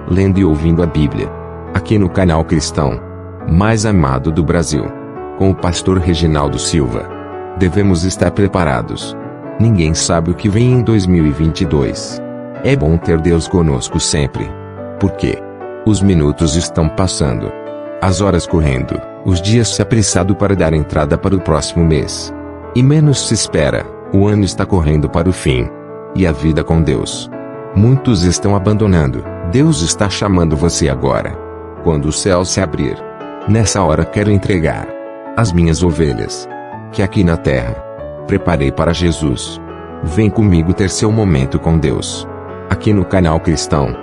lendo e ouvindo a Bíblia. Aqui no canal cristão mais amado do Brasil, com o pastor Reginaldo Silva. Devemos estar preparados. Ninguém sabe o que vem em 2022. É bom ter Deus conosco sempre. Porque os minutos estão passando, as horas correndo, os dias se apressando para dar entrada para o próximo mês. E menos se espera, o ano está correndo para o fim. E a vida com Deus, muitos estão abandonando. Deus está chamando você agora. Quando o céu se abrir, nessa hora quero entregar as minhas ovelhas, que aqui na terra preparei para Jesus. Vem comigo ter seu momento com Deus, aqui no canal cristão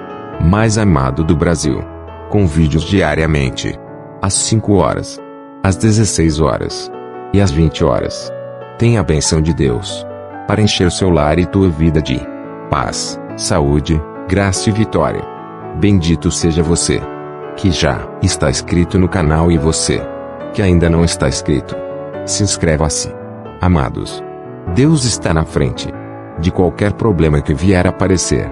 mais amado do Brasil, com vídeos diariamente, às 5 horas, às 16 horas e às 20 horas. Tenha a bênção de Deus para encher seu lar e tua vida de paz, saúde, graça e vitória. Bendito seja você que já está inscrito no canal e você que ainda não está inscrito. Se inscreva-se. Amados, Deus está na frente de qualquer problema que vier a aparecer,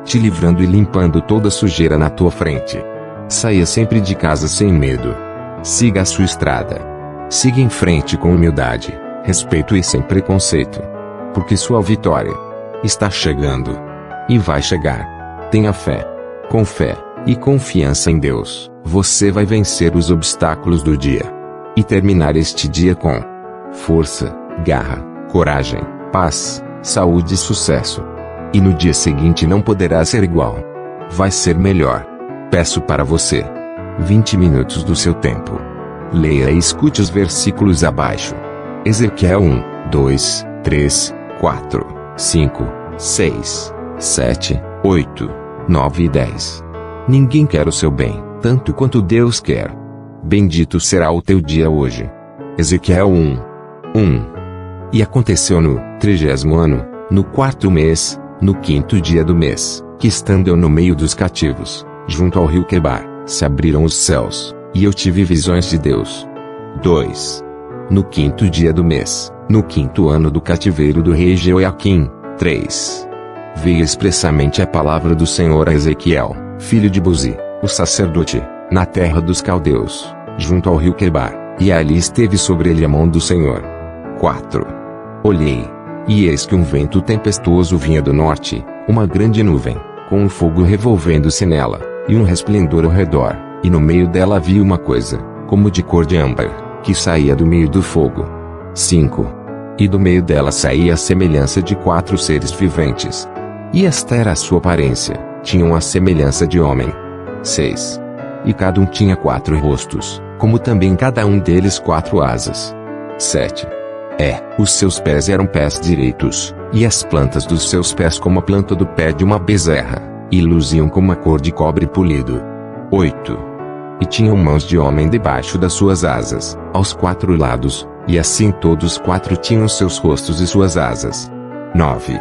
te livrando e limpando toda sujeira na tua frente. Saia sempre de casa sem medo. Siga a sua estrada. Siga em frente com humildade, respeito e sem preconceito. Porque sua vitória está chegando. E vai chegar. Tenha fé. Com fé e confiança em Deus, você vai vencer os obstáculos do dia. E terminar este dia com força, garra, coragem, paz, saúde e sucesso. E no dia seguinte não poderá ser igual. Vai ser melhor. Peço para você 20 minutos do seu tempo. Leia e escute os versículos abaixo. Ezequiel 1, 2, 3, 4, 5, 6, 7, 8, 9 e 10. Ninguém quer o seu bem, tanto quanto Deus quer. Bendito será o teu dia hoje. Ezequiel 1, 1. E aconteceu no 30º ano, no 4º mês, no 5º dia do mês, que estando eu no meio dos cativos, junto ao rio Quebar, se abriram os céus, e eu tive visões de Deus. 2. No 5º dia do mês, no 5º ano do cativeiro do rei Jeoaquim. 3. Veio expressamente a palavra do Senhor a Ezequiel, filho de Buzi, o sacerdote, na terra dos caldeus, junto ao rio Quebar, e ali esteve sobre ele a mão do Senhor. 4. Olhei, e eis que um vento tempestuoso vinha do norte, uma grande nuvem, com um fogo revolvendo-se nela, e um resplendor ao redor, e no meio dela havia uma coisa, como de cor de âmbar, que saía do meio do fogo. 5. E do meio dela saía a semelhança de 4 seres viventes. E esta era a sua aparência, tinham a semelhança de homem. 6. E cada um tinha 4 rostos, como também cada um deles 4 asas. 7. Os seus pés eram pés direitos, e as plantas dos seus pés como a planta do pé de uma bezerra, e luziam como a cor de cobre polido. 8. E tinham mãos de homem debaixo das suas asas, aos 4 lados, e assim todos 4 tinham seus rostos e suas asas. 9.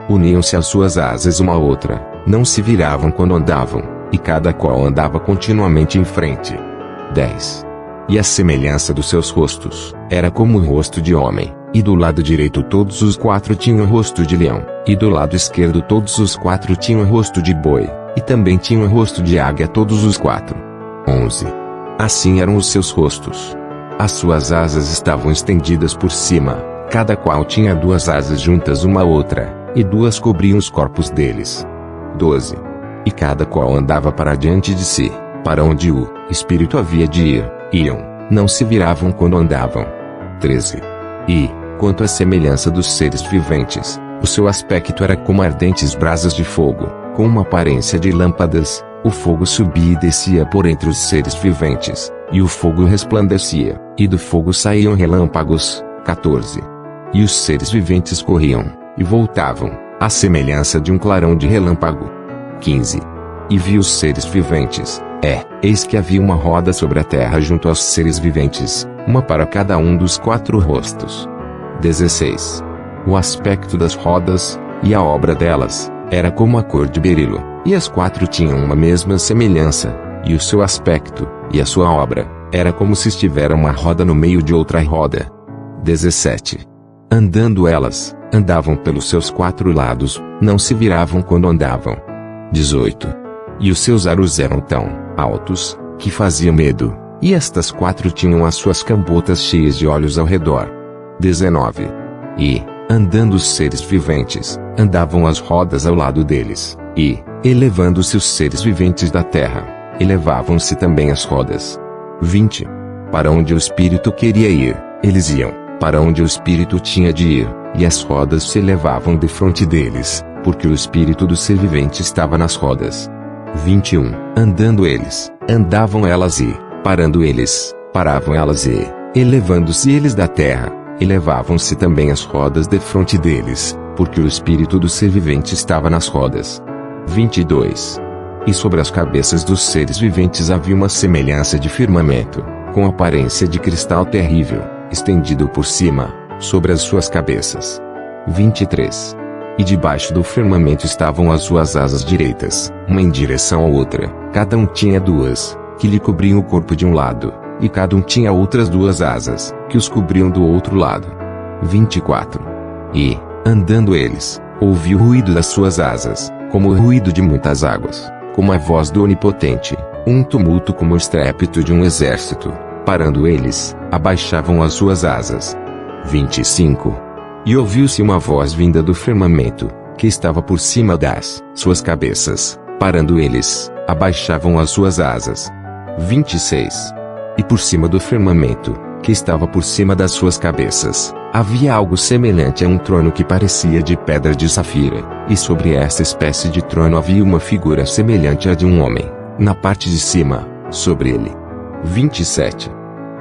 Uniam-se as suas asas uma à outra, não se viravam quando andavam, e cada qual andava continuamente em frente. 10. E a semelhança dos seus rostos era como o rosto de homem, e do lado direito todos os 4 tinham o rosto de leão, e do lado esquerdo todos os 4 tinham o rosto de boi, e também tinham o rosto de águia todos os 4. 11. Assim eram os seus rostos. As suas asas estavam estendidas por cima, cada qual tinha 2 asas juntas uma à outra, e 2 cobriam os corpos deles. 12. E cada qual andava para diante de si, para onde o Espírito havia de ir, iam, não se viravam quando andavam. 13. E, quanto à semelhança dos seres viventes, o seu aspecto era como ardentes brasas de fogo, com uma aparência de lâmpadas, o fogo subia e descia por entre os seres viventes, e o fogo resplandecia, e do fogo saíam relâmpagos. 14. E os seres viventes corriam, e voltavam, à semelhança de um clarão de relâmpago. 15. E vi os seres viventes, eis que havia uma roda sobre a terra junto aos seres viventes, uma para cada um dos 4 rostos. 16. O aspecto das rodas, e a obra delas, era como a cor de berilo, e as 4 tinham uma mesma semelhança, e o seu aspecto, e a sua obra, era como se estivera uma roda no meio de outra roda. 17. Andando elas, andavam pelos seus 4 lados, não se viravam quando andavam. 18. e os seus aros eram tão altos que fazia medo, e estas 4 tinham as suas cambotas cheias de olhos ao redor. 19. E, andando os seres viventes, andavam as rodas ao lado deles, e, elevando-se os seres viventes da terra, elevavam-se também as rodas. 20. Para onde o Espírito queria ir, eles iam, para onde o Espírito tinha de ir, e as rodas se elevavam defronte deles, porque o Espírito do ser vivente estava nas rodas. 21. Andando eles, andavam elas e, parando eles, paravam elas e, elevando-se eles da terra, elevavam-se também as rodas defronte deles, porque o Espírito do ser vivente estava nas rodas. 22. E sobre as cabeças dos seres viventes havia uma semelhança de firmamento, com aparência de cristal terrível, estendido por cima, sobre as suas cabeças. 23. E debaixo do firmamento estavam as suas asas direitas, uma em direção à outra, cada um tinha 2, que lhe cobriam o corpo de um lado, e cada um tinha outras 2 asas, que os cobriam do outro lado. 24. E, andando eles, ouvi o ruído das suas asas, como o ruído de muitas águas, como a voz do Onipotente, um tumulto como o estrépito de um exército. Parando eles, abaixavam as suas asas. 25. E ouviu-se uma voz vinda do firmamento, que estava por cima das suas cabeças. Parando eles, abaixavam as suas asas. 26. E por cima do firmamento, que estava por cima das suas cabeças, havia algo semelhante a um trono que parecia de pedra de safira, e sobre essa espécie de trono havia uma figura semelhante à de um homem, na parte de cima, sobre ele. 27.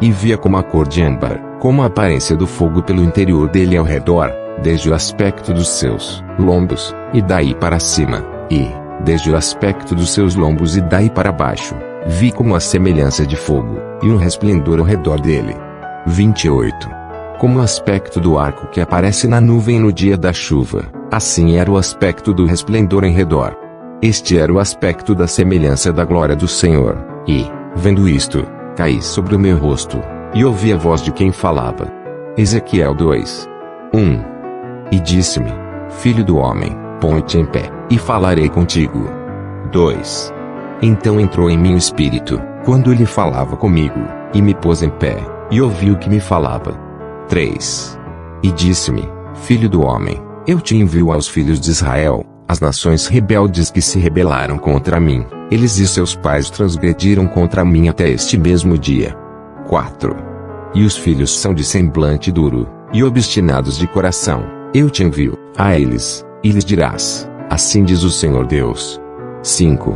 E via como a cor de âmbar, como a aparência do fogo pelo interior dele ao redor, desde o aspecto dos seus lombos, e daí para cima, e, desde o aspecto dos seus lombos e daí para baixo, vi como a semelhança de fogo, e um resplendor ao redor dele. 28. Como o aspecto do arco que aparece na nuvem no dia da chuva, assim era o aspecto do resplendor em redor. Este era o aspecto da semelhança da glória do Senhor, e, vendo isto, caí sobre o meu rosto, e ouvi a voz de quem falava. Ezequiel 2. 1. E disse-me: Filho do homem, põe-te em pé, e falarei contigo. 2. Então entrou em mim o Espírito, quando ele falava comigo, e me pôs em pé, e ouvi o que me falava. 3. E disse-me: Filho do homem, eu te envio aos filhos de Israel, as nações rebeldes que se rebelaram contra mim, eles e seus pais transgrediram contra mim até este mesmo dia. 4. E os filhos são de semblante duro, e obstinados de coração, eu te envio a eles, e lhes dirás: assim diz o Senhor Deus. 5.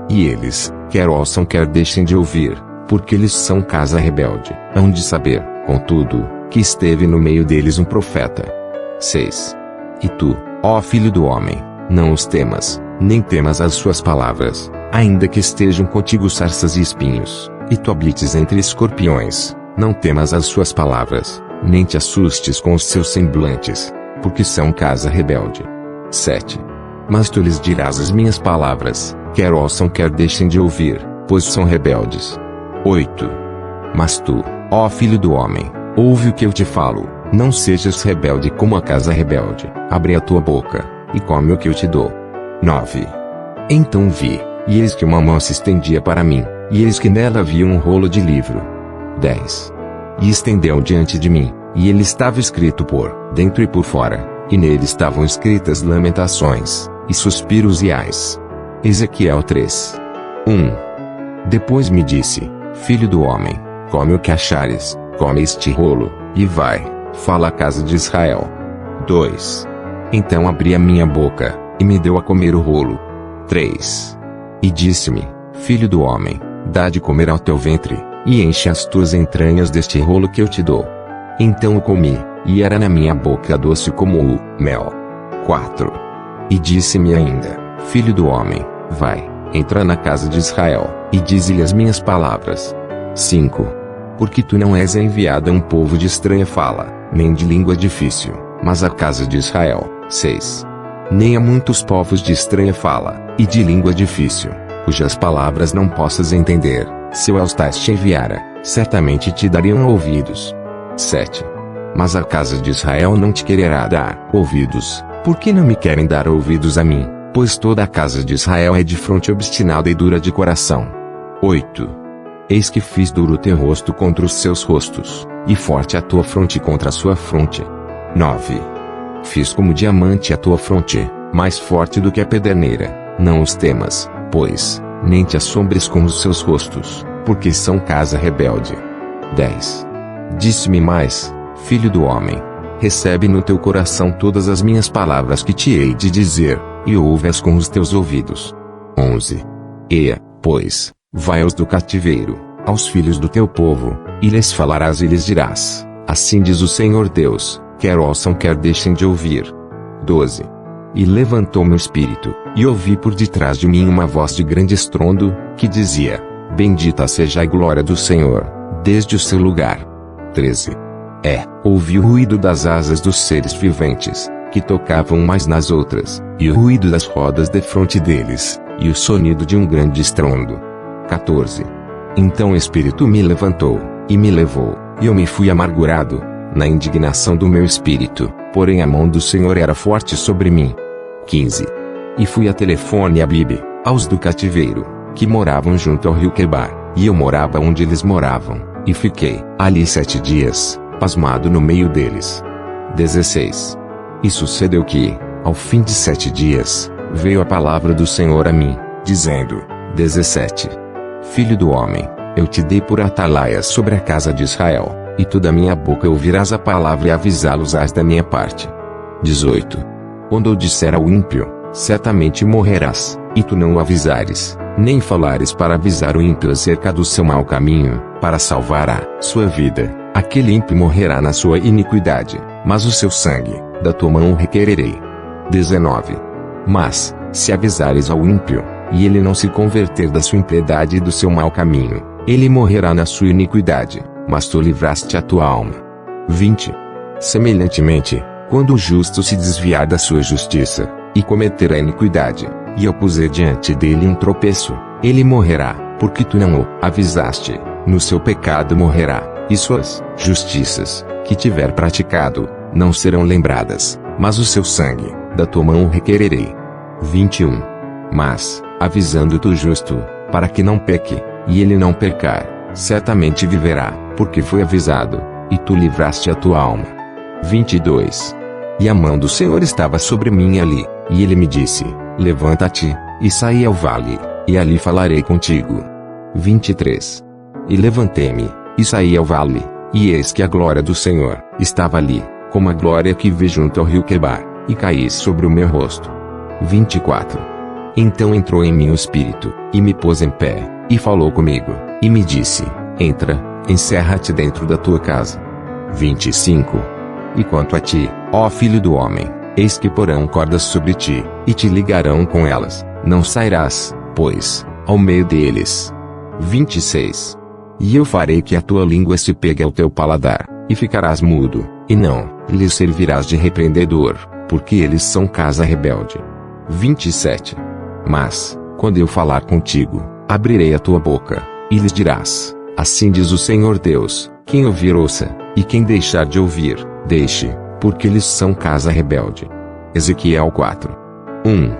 E eles, quer ouçam quer deixem de ouvir, porque eles são casa rebelde, hão de saber, contudo, que esteve no meio deles um profeta. 6. E tu, ó filho do homem, não os temas, nem temas as suas palavras, ainda que estejam contigo sarças e espinhos, e tu habites entre escorpiões, não temas as suas palavras, nem te assustes com os seus semblantes, porque são casa rebelde. 7. Mas tu lhes dirás as minhas palavras, quer ouçam quer deixem de ouvir, pois são rebeldes. 8. Mas tu, ó filho do homem, ouve o que eu te falo, não sejas rebelde como a casa rebelde, abre a tua boca, e come o que eu te dou. 9. Então vi, e eis que uma mão se estendia para mim, e eis que nela havia um rolo de livro. 10. E estendeu diante de mim, e ele estava escrito por dentro e por fora, e nele estavam escritas lamentações, e suspiros e ais. Ezequiel 3. 1. Depois me disse: Filho do homem, come o que achares, come este rolo, e vai, fala à casa de Israel. 2. Então abri a minha boca, e me deu a comer o rolo. 3. E disse-me: Filho do homem, dá de comer ao teu ventre, e enche as tuas entranhas deste rolo que eu te dou. Então o comi, e era na minha boca doce como o mel. 4. E disse-me ainda: Filho do homem, vai, entra na casa de Israel, e dize-lhe as minhas palavras. 5. Porque tu não és enviado a um povo de estranha fala, nem de língua difícil, mas à casa de Israel. 6. Nem a muitos povos de estranha fala, e de língua difícil, cujas palavras não possas entender, se eu aos tais te enviara, certamente te dariam ouvidos. 7. Mas a casa de Israel não te quererá dar ouvidos, porque não me querem dar ouvidos a mim, Pois toda a casa de Israel é de fronte obstinada e dura de coração. 8. Eis que fiz duro o teu rosto contra os seus rostos, e forte a tua fronte contra a sua fronte. 9. Fiz como diamante a tua fronte, mais forte do que a pederneira. Não os temas, pois, nem te assombres com os seus rostos, porque são casa rebelde. 10. Disse-me mais, filho do homem, recebe no teu coração todas as minhas palavras que te hei de dizer, e ouve-as com os teus ouvidos. 11. Eia, pois, vai aos do cativeiro, aos filhos do teu povo, e lhes falarás e lhes dirás, assim diz o Senhor Deus, quer ouçam quer deixem de ouvir. 12. E levantou meu espírito, e ouvi por detrás de mim uma voz de grande estrondo, que dizia, bendita seja a glória do Senhor, desde o seu lugar. 13. Ouvi o ruído das asas dos seres viventes, que tocavam umas nas outras, e o ruído das rodas defronte deles, e o sonido de um grande estrondo. 14. Então o Espírito me levantou, e me levou, e eu me fui amargurado, na indignação do meu espírito, porém a mão do Senhor era forte sobre mim. 15. E fui a Telefone e a Abibe, aos do cativeiro, que moravam junto ao rio Quebar, e eu morava onde eles moravam, e fiquei ali 7 dias, pasmado no meio deles. 16. E sucedeu que, ao fim de 7 dias, veio a palavra do Senhor a mim, dizendo, 17. Filho do homem, eu te dei por atalaia sobre a casa de Israel, e tu da minha boca ouvirás a palavra e avisá-los-ás da minha parte. 18. Quando eu disser ao ímpio, certamente morrerás, e tu não o avisares, nem falares para avisar o ímpio acerca do seu mau caminho, para salvar a sua vida, aquele ímpio morrerá na sua iniquidade, mas o seu sangue, da tua mão o requererei. 19. Mas, se avisares ao ímpio, e ele não se converter da sua impiedade e do seu mau caminho, ele morrerá na sua iniquidade, mas tu livraste a tua alma. 20. Semelhantemente, quando o justo se desviar da sua justiça, e cometer a iniquidade, e eu puser diante dele um tropeço, ele morrerá, porque tu não o avisaste, no seu pecado morrerá, e suas justiças, que tiver praticado, não serão lembradas, mas o seu sangue, da tua mão o requererei. 21. Mas, avisando-te o justo, para que não peque, e ele não pecar, certamente viverá, porque foi avisado, e tu livraste a tua alma. 22. E a mão do Senhor estava sobre mim ali, e ele me disse, levanta-te, e saí ao vale, e ali falarei contigo. 23. E levantei-me, e saí ao vale, e eis que a glória do Senhor estava ali, como a glória que vê junto ao rio Quebar, e caí sobre o meu rosto. 24. Então entrou em mim o Espírito, e me pôs em pé, e falou comigo, e me disse, entra, encerra-te dentro da tua casa. 25. E quanto a ti, ó filho do homem, eis que porão cordas sobre ti, e te ligarão com elas, não sairás, pois, ao meio deles. 26. E eu farei que a tua língua se pegue ao teu paladar, e ficarás mudo, e não lhes servirás de repreendedor, porque eles são casa rebelde. 27. Mas, quando eu falar contigo, abrirei a tua boca, e lhes dirás, assim diz o Senhor Deus, quem ouvir ouça, e quem deixar de ouvir, deixe, porque eles são casa rebelde. Ezequiel 4. 1.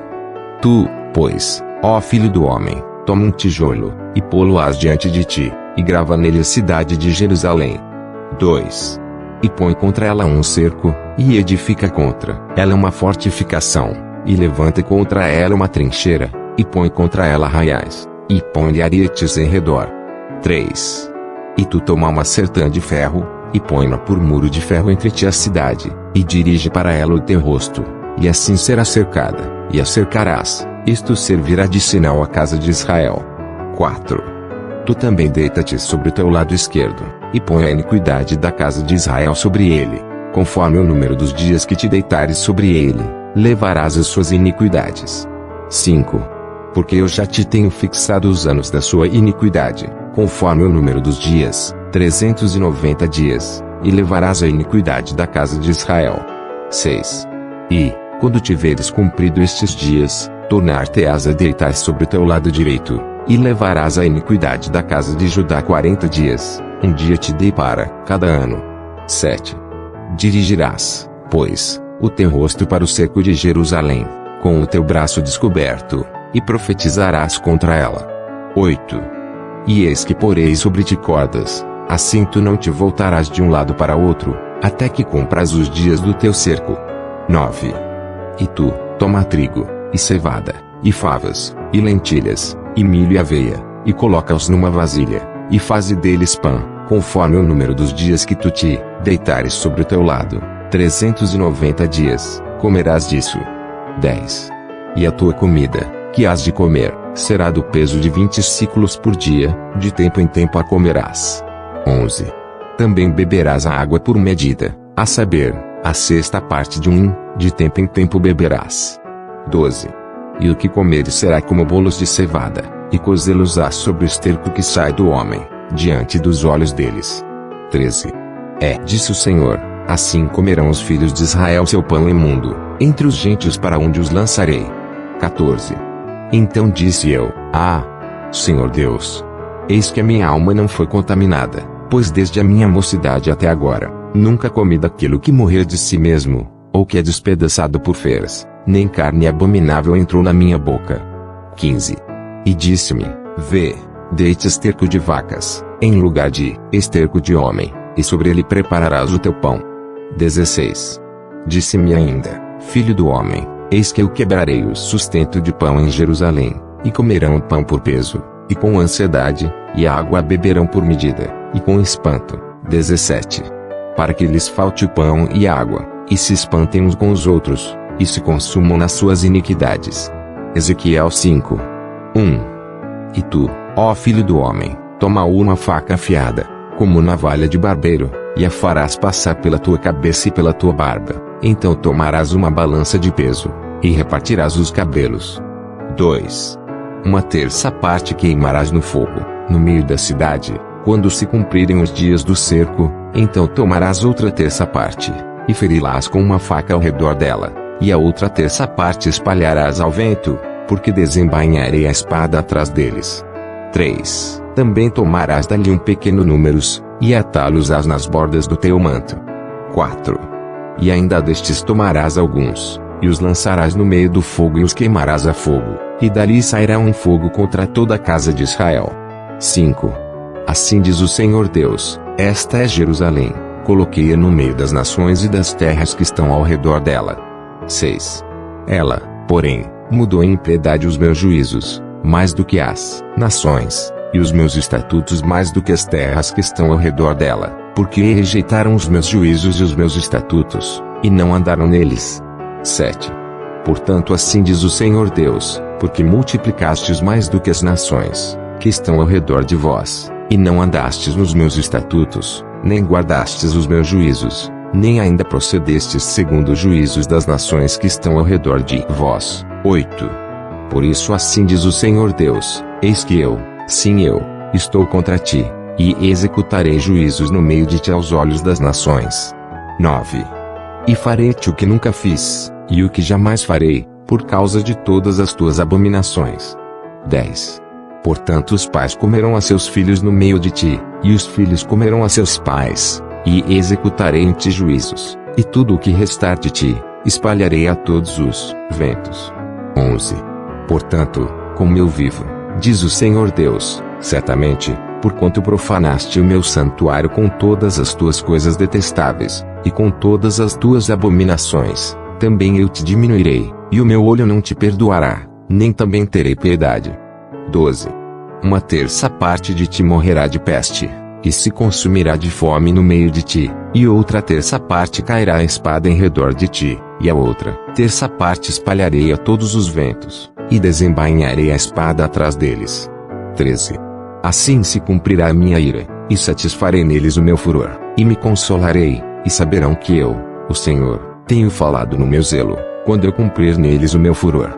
Tu, pois, ó filho do homem, toma um tijolo, e pô-lo-ás diante de ti, e grava nele a cidade de Jerusalém. 2. E põe contra ela um cerco, e edifica contra ela uma fortificação, e levanta contra ela uma trincheira, e põe contra ela arraiais, e põe-lhe aretes em redor. 3. E tu toma uma sertã de ferro, e põe-na por muro de ferro entre ti e a cidade, e dirige para ela o teu rosto, e assim será cercada, e a cercarás, isto servirá de sinal à casa de Israel. 4. Tu também deita-te sobre o teu lado esquerdo, e põe a iniquidade da casa de Israel sobre ele, conforme o número dos dias que te deitares sobre ele, levarás as suas iniquidades. 5. Porque eu já te tenho fixado os anos da sua iniquidade, conforme o número dos dias, 390 dias, e levarás a iniquidade da casa de Israel. 6. E, quando tiveres cumprido estes dias, tornar-te-ás a deitar sobre o teu lado direito, e levarás a iniquidade da casa de Judá 40 dias, um dia te dei para cada ano. 7. Dirigirás, pois, o teu rosto para o cerco de Jerusalém, com o teu braço descoberto, e profetizarás contra ela. 8. E eis que porei sobre ti cordas, assim tu não te voltarás de um lado para outro, até que cumpras os dias do teu cerco. 9. E tu, toma trigo, e cevada, e favas, e lentilhas, e milho e aveia, e coloca-os numa vasilha, e faze deles pão, conforme o número dos dias que tu te deitares sobre o teu lado, 390 dias, comerás disso. 10. E a tua comida, que hás de comer, será do peso de 20 siclos por dia, de tempo em tempo a comerás. 11. Também beberás a água por medida, a saber, a sexta parte de um hin, de tempo em tempo beberás. 12. E o que comeres será como bolos de cevada, e cozê-los-ás sobre o esterco que sai do homem, diante dos olhos deles. 13. Disse o Senhor, assim comerão os filhos de Israel seu pão imundo, entre os gentios para onde os lançarei. 14. Então disse eu, Senhor Deus, eis que a minha alma não foi contaminada, pois desde a minha mocidade até agora, nunca comi daquilo que morrer de si mesmo, ou que é despedaçado por feras, nem carne abominável entrou na minha boca. 15. E disse-me, vê, deite esterco de vacas, em lugar de esterco de homem, e sobre ele prepararás o teu pão. 16. Disse-me ainda, filho do homem, eis que eu quebrarei o sustento de pão em Jerusalém, e comerão o pão por peso, e com ansiedade, e a água beberão por medida, e com espanto. 17. Para que lhes falte o pão e a água, e se espantem uns com os outros, e se consumam nas suas iniquidades. Ezequiel 5. 1. E tu, ó filho do homem, toma uma faca afiada, como navalha de barbeiro, e a farás passar pela tua cabeça e pela tua barba, então tomarás uma balança de peso, e repartirás os cabelos. 2. Uma terça parte queimarás no fogo, no meio da cidade, quando se cumprirem os dias do cerco, então tomarás outra terça parte, e ferirás com uma faca ao redor dela, e a outra terça parte espalharás ao vento, porque desembainharei a espada atrás deles. 3. Também tomarás dali um pequeno números, e atá-los-ás nas bordas do teu manto. 4. E ainda destes tomarás alguns, e os lançarás no meio do fogo e os queimarás a fogo, e dali sairá um fogo contra toda a casa de Israel. 5. Assim diz o Senhor Deus, esta é Jerusalém, coloquei-a no meio das nações e das terras que estão ao redor dela. 6. Ela, porém, mudou em impiedade os meus juízos, mais do que as nações, e os meus estatutos mais do que as terras que estão ao redor dela, porque rejeitaram os meus juízos e os meus estatutos, e não andaram neles. 7. Portanto assim diz o Senhor Deus, porque multiplicastes mais do que as nações, que estão ao redor de vós, e não andastes nos meus estatutos, nem guardastes os meus juízos, nem ainda procedestes segundo os juízos das nações que estão ao redor de vós. 8. Por isso assim diz o Senhor Deus, eis que eu, sim eu, estou contra ti, e executarei juízos no meio de ti aos olhos das nações. 9. E farei-te o que nunca fiz, e o que jamais farei, por causa de todas as tuas abominações. 10. Portanto os pais comerão a seus filhos no meio de ti, e os filhos comerão a seus pais, e executarei em ti juízos, e tudo o que restar de ti, espalharei a todos os ventos. 11. Portanto, como eu vivo, diz o Senhor Deus, certamente, porquanto profanaste o meu santuário com todas as tuas coisas detestáveis, e com todas as tuas abominações, também eu te diminuirei, e o meu olho não te perdoará, nem também terei piedade. 12. Uma terça parte de ti morrerá de peste, e se consumirá de fome no meio de ti, e outra terça parte cairá a espada em redor de ti, e a outra terça parte espalharei a todos os ventos, e desembainharei a espada atrás deles. 13. Assim se cumprirá a minha ira, e satisfarei neles o meu furor, e me consolarei, e saberão que eu, o Senhor, tenho falado no meu zelo, quando eu cumprir neles o meu furor.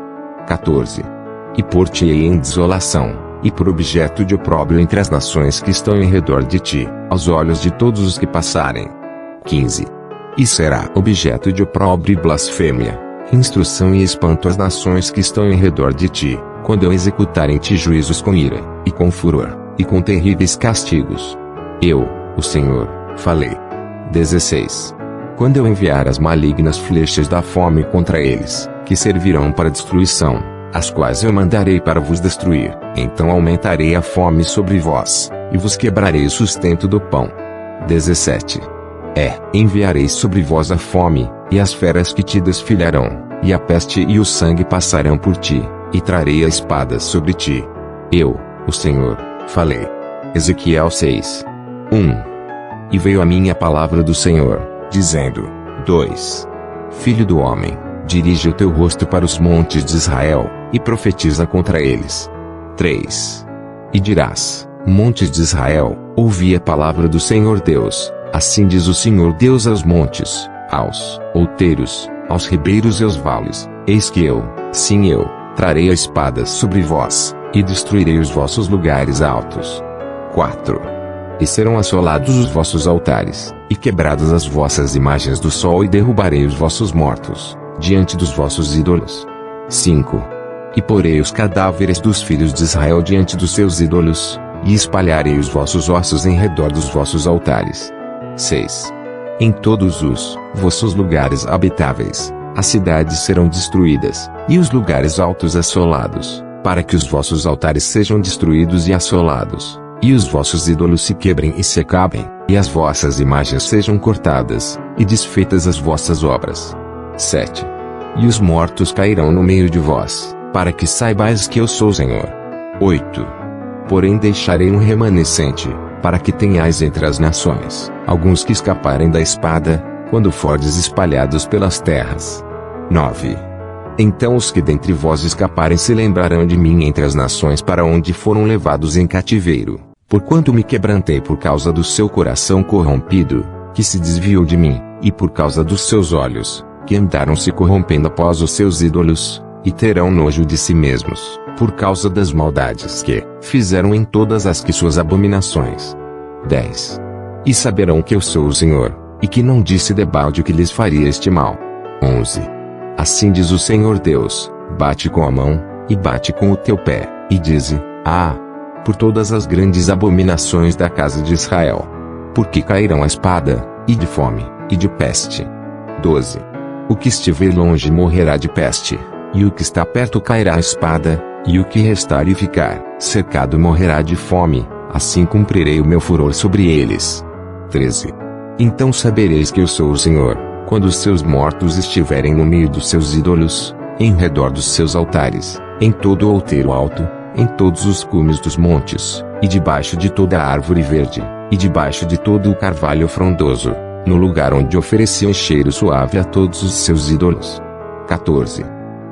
14. E pôr-te-ei em desolação, e por objeto de opróbrio entre as nações que estão em redor de ti, aos olhos de todos os que passarem. 15. E será objeto de opróbrio e blasfêmia, instrução e espanto às nações que estão em redor de ti, quando eu executar em ti juízos com ira, e com furor, e com terríveis castigos. Eu, o Senhor, falei. 16. Quando eu enviar as malignas flechas da fome contra eles, que servirão para destruição, as quais eu mandarei para vos destruir. Então aumentarei a fome sobre vós, e vos quebrarei o sustento do pão. 17. Enviarei sobre vós a fome, e as feras que te desfilharão, e a peste e o sangue passarão por ti, e trarei a espada sobre ti. Eu, o Senhor, falei. Ezequiel 6. 1. E veio a mim a palavra do Senhor, dizendo: 2. Filho do homem, dirige o teu rosto para os montes de Israel, e profetiza contra eles. 3. E dirás: montes de Israel, ouvi a palavra do Senhor Deus, assim diz o Senhor Deus aos montes, aos outeiros, aos ribeiros e aos vales, eis que eu, sim eu, trarei a espada sobre vós, e destruirei os vossos lugares altos. 4. E serão assolados os vossos altares, e quebradas as vossas imagens do sol, e derrubarei os vossos mortos, diante dos vossos ídolos. 5. E porei os cadáveres dos filhos de Israel diante dos seus ídolos, e espalharei os vossos ossos em redor dos vossos altares. 6. Em todos os vossos lugares habitáveis, as cidades serão destruídas, e os lugares altos assolados, para que os vossos altares sejam destruídos e assolados, e os vossos ídolos se quebrem e se acabem, e as vossas imagens sejam cortadas, e desfeitas as vossas obras. 7. E os mortos cairão no meio de vós, para que saibais que eu sou o Senhor. 8. Porém deixarei um remanescente, para que tenhais entre as nações, alguns que escaparem da espada, quando fordes espalhados pelas terras. 9. Então os que dentre vós escaparem se lembrarão de mim entre as nações para onde foram levados em cativeiro, porquanto me quebrantei por causa do seu coração corrompido, que se desviou de mim, e por causa dos seus olhos, que andaram se corrompendo após os seus ídolos, e terão nojo de si mesmos, por causa das maldades que fizeram em todas as que suas abominações. 10. E saberão que eu sou o Senhor, e que não disse debalde que lhes faria este mal. 11. Assim diz o Senhor Deus: bate com a mão, e bate com o teu pé, e dize: por todas as grandes abominações da casa de Israel. Porque cairão a espada, e de fome, e de peste. 12. O que estiver longe morrerá de peste, e o que está perto cairá a espada, e o que restar e ficar cercado morrerá de fome, assim cumprirei o meu furor sobre eles. 13. Então sabereis que eu sou o Senhor, quando os seus mortos estiverem no meio dos seus ídolos, em redor dos seus altares, em todo o outeiro alto, em todos os cumes dos montes, e debaixo de toda a árvore verde, e debaixo de todo o carvalho frondoso, no lugar onde ofereciam cheiro suave a todos os seus ídolos. 14.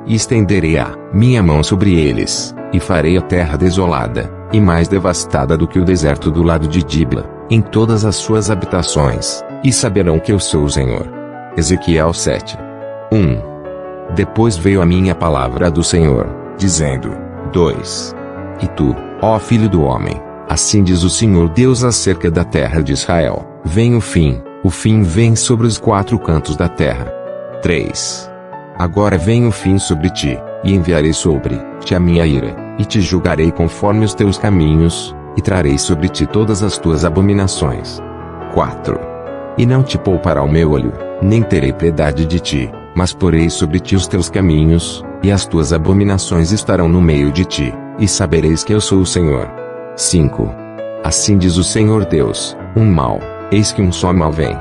E estenderei a minha mão sobre eles, e farei a terra desolada, e mais devastada do que o deserto do lado de Dibla, em todas as suas habitações, e saberão que eu sou o Senhor. Ezequiel 7. 1. Depois veio a mim a palavra do Senhor, dizendo: 2. E tu, ó filho do homem, assim diz o Senhor Deus acerca da terra de Israel: vem o fim vem sobre os 4 cantos da terra. 3. Agora vem o fim sobre ti, e enviarei sobre ti a minha ira, e te julgarei conforme os teus caminhos, e trarei sobre ti todas as tuas abominações. 4. E não te poupará o meu olho, nem terei piedade de ti, mas porei sobre ti os teus caminhos, e as tuas abominações estarão no meio de ti, e sabereis que eu sou o Senhor. 5. Assim diz o Senhor Deus: um mal, eis que um só mal vem.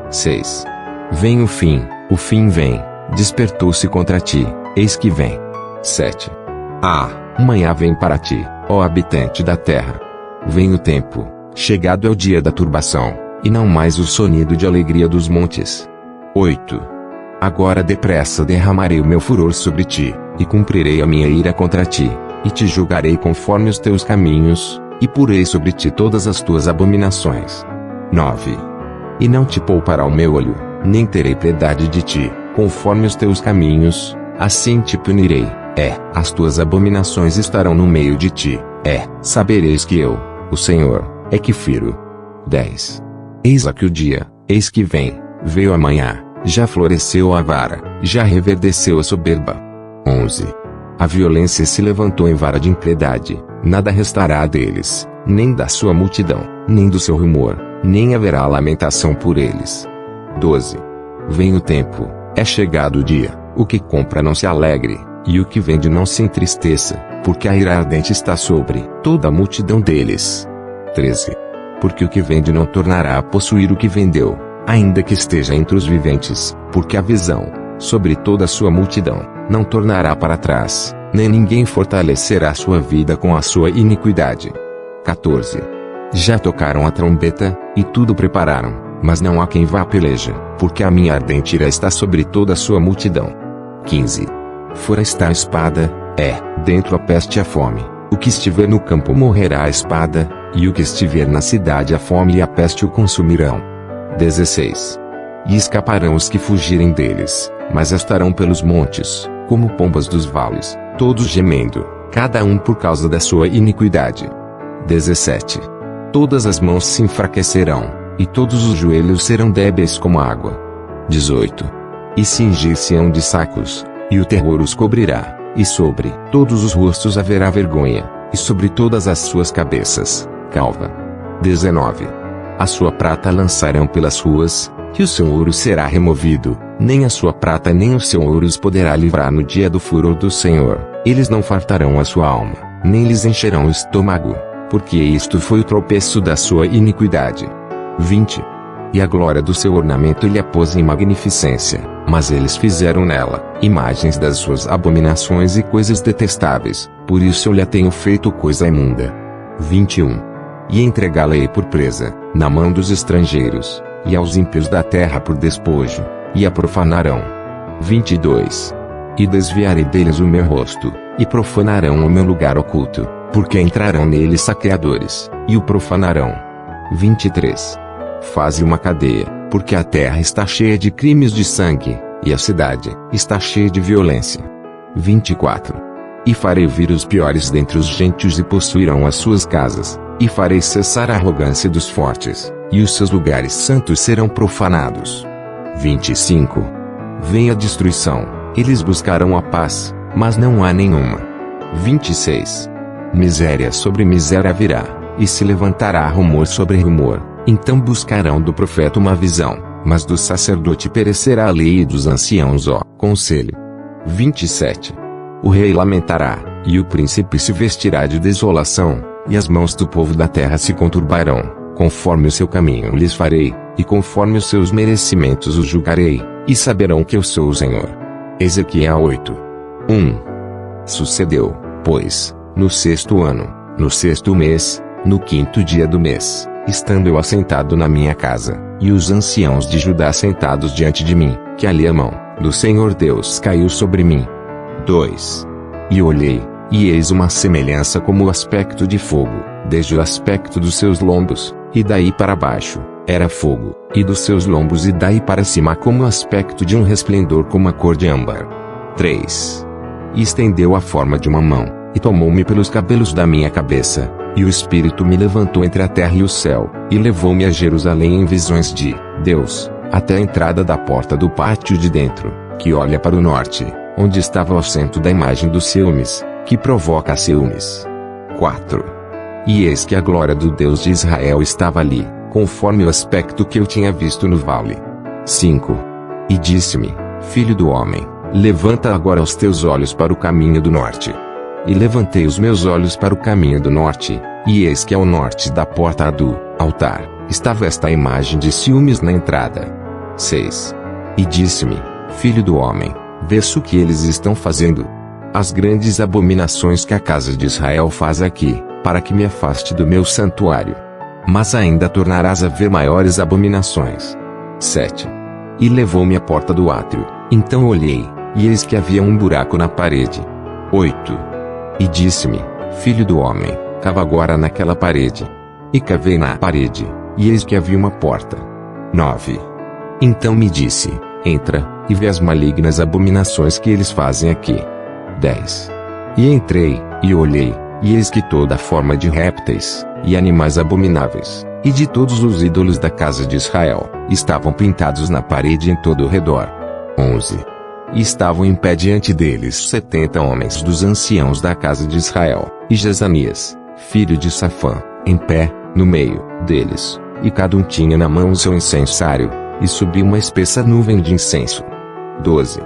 6. Vem o fim vem, despertou-se contra ti, eis que vem. 7. Amanhã vem para ti, ó habitante da terra. Vem o tempo, chegado é o dia da turbação, e não mais o sonido de alegria dos montes. 8. Agora depressa derramarei o meu furor sobre ti, e cumprirei a minha ira contra ti, e te julgarei conforme os teus caminhos, e porei sobre ti todas as tuas abominações. 9. E não te poupará o meu olho, nem terei piedade de ti, conforme os teus caminhos, assim te punirei. As tuas abominações estarão no meio de ti. Sabereis que eu, o Senhor, é que firo. 10. Eis aqui o dia, eis que vem, veio amanhã, já floresceu a vara, já reverdeceu a soberba. 11. A violência se levantou em vara de impiedade, nada restará deles, nem da sua multidão, nem do seu rumor, nem haverá lamentação por eles. 12. Vem o tempo, é chegado o dia, O que compra não se alegre, e o que vende não se entristeça, porque a ira ardente está sobre toda a multidão deles. 13. Porque o que vende não tornará a possuir o que vendeu, ainda que esteja entre os viventes, porque a visão, sobre toda a sua multidão, não tornará para trás, nem ninguém fortalecerá sua vida com a sua iniquidade. 14. Já tocaram a trombeta, e tudo prepararam, mas não há quem vá à peleja, porque a minha ardente ira está sobre toda a sua multidão. 15. Fora está a espada, dentro a peste e a fome, o que estiver no campo morrerá a espada, e o que estiver na cidade a fome e a peste o consumirão. 16. E escaparão os que fugirem deles, mas estarão pelos montes, como pombas dos vales, todos gemendo, cada um por causa da sua iniquidade. 17. Todas as mãos se enfraquecerão, e todos os joelhos serão débeis como água. 18. E cingir-se-ão de sacos, e o terror os cobrirá, e sobre todos os rostos haverá vergonha, e sobre todas as suas cabeças, calva. 19. A sua prata lançarão pelas ruas, e o seu ouro será removido, nem a sua prata nem o seu ouro os poderá livrar no dia do furor do Senhor. Eles não fartarão a sua alma, nem lhes encherão o estômago, porque isto foi o tropeço da sua iniquidade. 20. E a glória do seu ornamento lhe a pôs em magnificência, mas eles fizeram nela imagens das suas abominações e coisas detestáveis, por isso eu lhe tenho feito coisa imunda. 21. E entregá-la-ei por presa, na mão dos estrangeiros, e aos ímpios da terra por despojo, e a profanarão. 22. E desviarei deles o meu rosto, e profanarão o meu lugar oculto, porque entrarão nele saqueadores, e o profanarão. 23. Faze uma cadeia, porque a terra está cheia de crimes de sangue, e a cidade está cheia de violência. 24. E farei vir os piores dentre os gentios e possuirão as suas casas, e farei cessar a arrogância dos fortes, e os seus lugares santos serão profanados. 25. Vem a destruição, eles buscarão a paz, mas não há nenhuma. 26. Miséria sobre miséria virá, e se levantará rumor sobre rumor, então buscarão do profeta uma visão, mas do sacerdote perecerá a lei e dos anciãos conselho. 27. O rei lamentará, e o príncipe se vestirá de desolação, e as mãos do povo da terra se conturbarão, conforme o seu caminho lhes farei, e conforme os seus merecimentos os julgarei, e saberão que eu sou o Senhor. Ezequiel 8. 1. Sucedeu, pois, no 6º ano, no 6º mês, no 5º dia do mês, estando eu assentado na minha casa, e os anciãos de Judá sentados diante de mim, que ali a mão do Senhor Deus caiu sobre mim. 2. E olhei, e eis uma semelhança como o aspecto de fogo, desde o aspecto dos seus lombos, e daí para baixo, era fogo, e dos seus lombos e daí para cima como o aspecto de um resplendor como a cor de âmbar. 3. E estendeu a forma de uma mão, e tomou-me pelos cabelos da minha cabeça, e o Espírito me levantou entre a terra e o céu, e levou-me a Jerusalém em visões de Deus, até a entrada da porta do pátio de dentro, que olha para o norte, onde estava o assento da imagem dos ciúmes, que provoca ciúmes. 4. E eis que a glória do Deus de Israel estava ali, conforme o aspecto que eu tinha visto no vale. 5. E disse-me, filho do homem, levanta agora os teus olhos para o caminho do norte. E levantei os meus olhos para o caminho do norte, e eis que ao norte da porta do altar, estava esta imagem de ciúmes na entrada. 6. E disse-me, filho do homem, vês o que eles estão fazendo? As grandes abominações que a casa de Israel faz aqui, para que me afaste do meu santuário. Mas ainda tornarás a ver maiores abominações. 7. E levou-me à porta do átrio, então olhei, e eis que havia um buraco na parede. 8. E disse-me, filho do homem, cava agora naquela parede. E cavei na parede, e eis que havia uma porta. 9. Então me disse, entra, e vê as malignas abominações que eles fazem aqui. 10. E entrei, e olhei, e eis que toda forma de répteis, e animais abomináveis, e de todos os ídolos da casa de Israel, estavam pintados na parede em todo o redor. 11. E estavam em pé diante deles 70 homens dos anciãos da casa de Israel, e Jezanias, filho de Safã, em pé, no meio deles, e cada um tinha na mão o seu incensário, e subiu uma espessa nuvem de incenso. 12.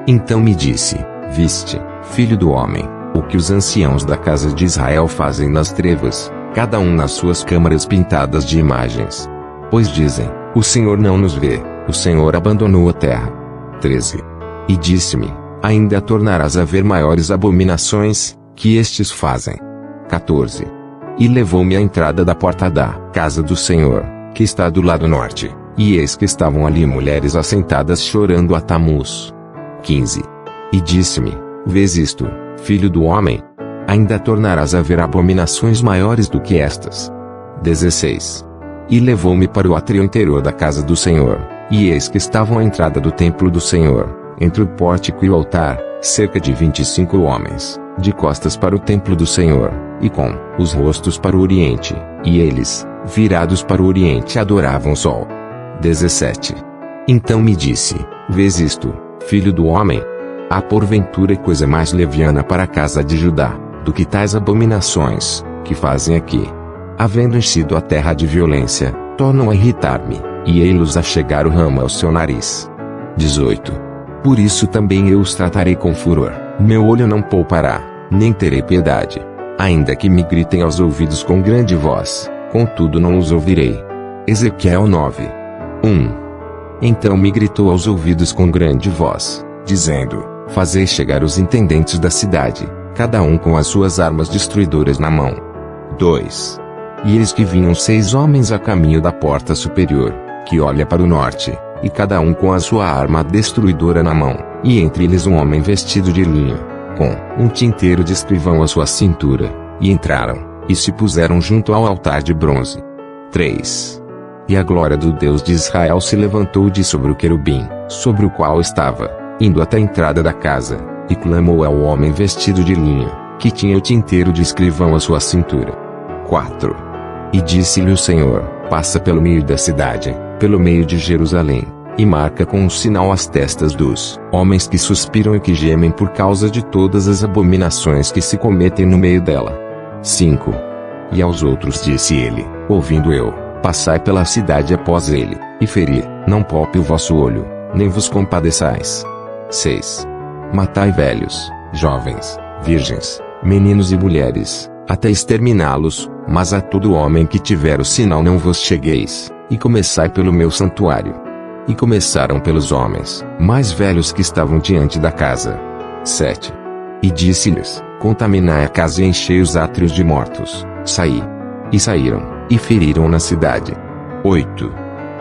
Então me disse: Viste, filho do homem, o que os anciãos da casa de Israel fazem nas trevas, cada um nas suas câmaras pintadas de imagens. Pois dizem: o Senhor não nos vê, o Senhor abandonou a terra. 13. E disse-me: ainda tornarás a ver maiores abominações, que estes fazem. 14. E levou-me à entrada da porta da casa do Senhor, que está do lado norte, e eis que estavam ali mulheres assentadas chorando a Tamuz. 15. E disse-me: vês isto, filho do homem? Ainda tornarás a ver abominações maiores do que estas. 16. E levou-me para o átrio interior da casa do Senhor, e eis que estavam à entrada do templo do Senhor, entre o pórtico e o altar, cerca de 25 homens, de costas para o templo do Senhor, e com os rostos para o oriente, e eles, virados para o oriente, adoravam o sol. 17. Então me disse: vês isto, filho do homem? Há porventura coisa mais leviana para a casa de Judá, do que tais abominações, que fazem aqui? Havendo enchido a terra de violência, tornam a irritar-me, e ei-los a chegar o ramo ao seu nariz. 18. Por isso também eu os tratarei com furor, meu olho não poupará, nem terei piedade. Ainda que me gritem aos ouvidos com grande voz, contudo não os ouvirei. Ezequiel 9. 1. Então me gritou aos ouvidos com grande voz, dizendo: fazei chegar os intendentes da cidade, cada um com as suas armas destruidoras na mão. 2. E eis que vinham 6 homens a caminho da porta superior, que olha para o norte, e cada um com a sua arma destruidora na mão, e entre eles um homem vestido de linho, com um tinteiro de escrivão à sua cintura, e entraram, e se puseram junto ao altar de bronze. 3. E a glória do Deus de Israel se levantou de sobre o querubim, sobre o qual estava, indo até a entrada da casa, e clamou ao homem vestido de linho, que tinha o tinteiro de escrivão à sua cintura. 4. E disse-lhe o Senhor: passa pelo meio da cidade, pelo meio de Jerusalém, e marca com um sinal as testas dos homens que suspiram e que gemem por causa de todas as abominações que se cometem no meio dela. 5. E aos outros disse ele, ouvindo eu: passai pela cidade após ele, e feri, não poupe o vosso olho, nem vos compadeçais. 6. Matai velhos, jovens, virgens, meninos e mulheres, até exterminá-los, mas a todo homem que tiver o sinal não vos chegueis, e começai pelo meu santuário. E começaram pelos homens mais velhos que estavam diante da casa. 7. E disse-lhes: contaminai a casa e enchei os átrios de mortos, saí. E saíram, e feriram na cidade. 8.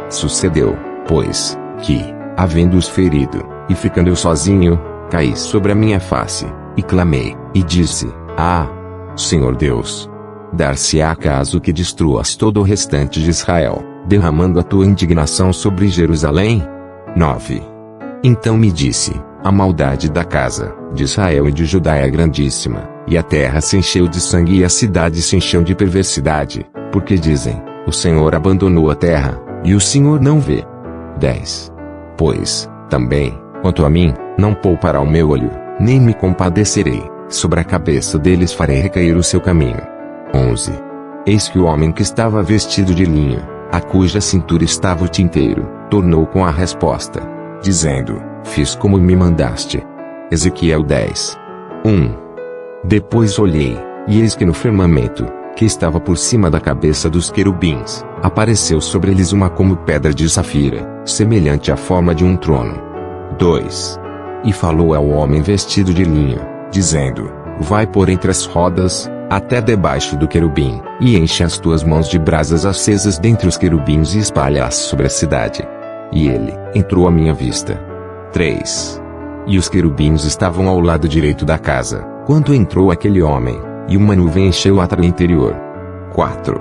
Sucedeu, pois, que, havendo-os ferido, e ficando eu sozinho, caí sobre a minha face, e clamei, e disse: ah, Senhor Deus, dar-se-á caso que destruas todo o restante de Israel, derramando a tua indignação sobre Jerusalém? 9. Então me disse: a maldade da casa de Israel e de Judá é grandíssima, e a terra se encheu de sangue e a cidade se encheu de perversidade, porque dizem: o Senhor abandonou a terra, e o Senhor não vê. 10. Pois, também, quanto a mim, não poupará o meu olho, nem me compadecerei, sobre a cabeça deles farei recair o seu caminho. 11. Eis que o homem que estava vestido de linho, a cuja cintura estava o tinteiro, tornou com a resposta, dizendo: fiz como me mandaste. Ezequiel 10. 1. Depois olhei, e eis que no firmamento, que estava por cima da cabeça dos querubins, apareceu sobre eles uma como pedra de safira, semelhante à forma de um trono. 2. E falou ao homem vestido de linho, dizendo: vai por entre as rodas, até debaixo do querubim, e enche as tuas mãos de brasas acesas dentre os querubins e espalha-as sobre a cidade. E ele entrou à minha vista. 3. E os querubins estavam ao lado direito da casa, quando entrou aquele homem, e uma nuvem encheu o átrio interior. 4.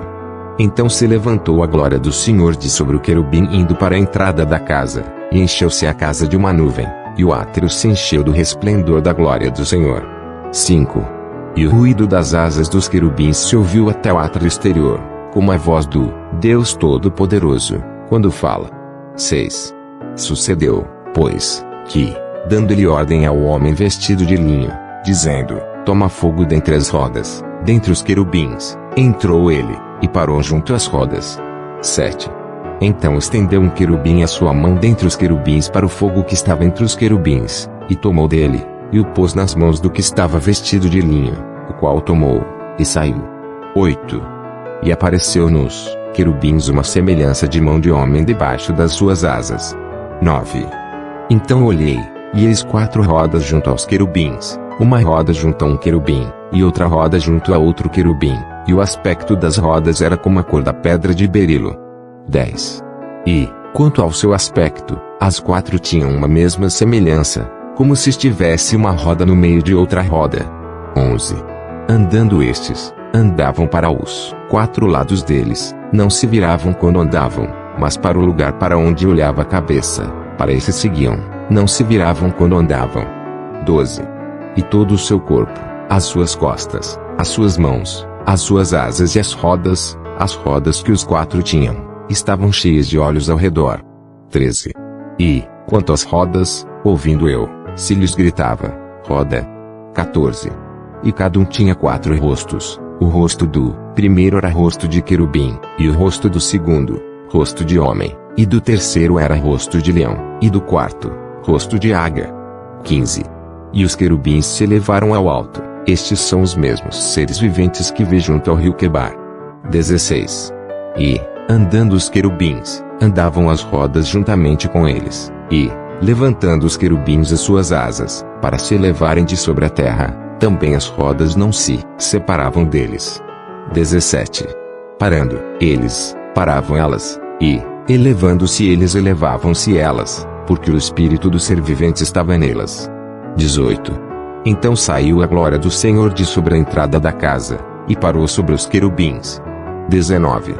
Então se levantou a glória do Senhor de sobre o querubim indo para a entrada da casa, e encheu-se a casa de uma nuvem, e o átrio se encheu do resplendor da glória do Senhor. 5. E o ruído das asas dos querubins se ouviu até o átrio exterior, como a voz do Deus Todo-Poderoso, quando fala. 6. Sucedeu, pois, que, dando-lhe ordem ao homem vestido de linho, dizendo: toma fogo dentre as rodas, dentre os querubins, entrou ele, e parou junto às rodas. 7. Então estendeu um querubim a sua mão dentre os querubins para o fogo que estava entre os querubins, e tomou dele, e o pôs nas mãos do que estava vestido de linho, o qual tomou, e saiu. 8. E apareceu nos querubins uma semelhança de mão de homem debaixo das suas asas. 9. Então olhei, e eis 4 rodas junto aos querubins, uma roda junto a um querubim, e outra roda junto a outro querubim, e o aspecto das rodas era como a cor da pedra de berilo. 10. E, quanto ao seu aspecto, as 4 tinham uma mesma semelhança, como se estivesse uma roda no meio de outra roda. 11. Andando estes, andavam para os 4 lados deles, não se viravam quando andavam, mas para o lugar para onde olhava a cabeça, para esse seguiam, não se viravam quando andavam. 12. E todo o seu corpo, as suas costas, as suas mãos, as suas asas e as rodas que os 4 tinham, estavam cheias de olhos ao redor. 13. E, quanto às rodas, ouvindo eu, se lhes gritava, roda. 14. E cada um tinha 4 rostos, o rosto do primeiro era rosto de querubim, e o rosto do segundo, rosto de homem, e do terceiro era rosto de leão, e do quarto, rosto de águia. 15. E os querubins se elevaram ao alto, estes são os mesmos seres viventes que vê junto ao rio Quebar. 16. E, andando os querubins, andavam as rodas juntamente com eles, e, levantando os querubins as suas asas, para se elevarem de sobre a terra, também as rodas não se separavam deles. 17. Parando, eles, paravam elas, e, elevando-se eles elevavam-se elas, porque o espírito do ser vivente estava nelas. 18. Então saiu a glória do Senhor de sobre a entrada da casa, e parou sobre os querubins. 19.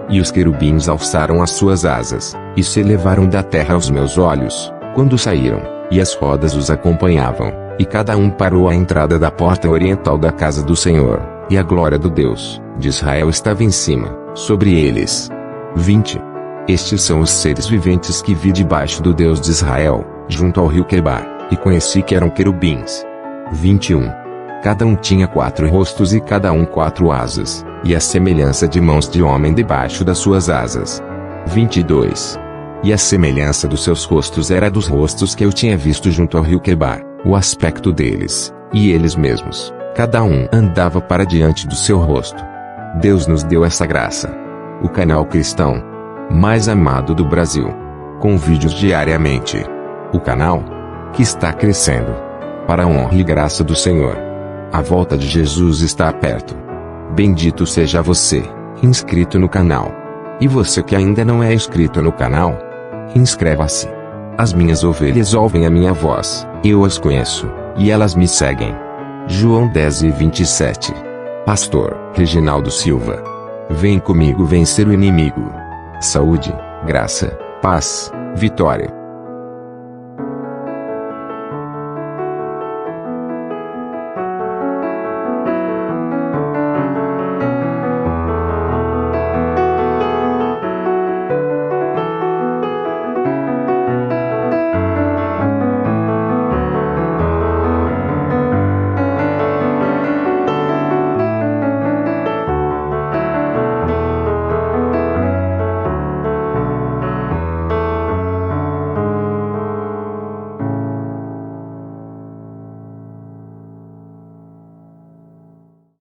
E os querubins alçaram as suas asas, e se elevaram da terra aos meus olhos, quando saíram, e as rodas os acompanhavam, e cada um parou à entrada da porta oriental da casa do Senhor, e a glória do Deus de Israel estava em cima, sobre eles. 20. Estes são os seres viventes que vi debaixo do Deus de Israel, junto ao rio Quebar, e conheci que eram querubins. 21. Cada um tinha 4 rostos e cada um 4 asas, e a semelhança de mãos de homem debaixo das suas asas. 22. E a semelhança dos seus rostos era dos rostos que eu tinha visto junto ao rio Quebar, o aspecto deles, e eles mesmos, cada um andava para diante do seu rosto. Deus nos deu essa graça. O canal cristão mais amado do Brasil, com vídeos diariamente. O canal que está crescendo, para a honra e graça do Senhor. A volta de Jesus está perto. Bendito seja você, inscrito no canal. E você que ainda não é inscrito no canal, inscreva-se. As minhas ovelhas ouvem a minha voz, eu as conheço, e elas me seguem. João 10:27. Pastor Reginaldo Silva. Vem comigo vencer o inimigo. Saúde, graça, paz, vitória.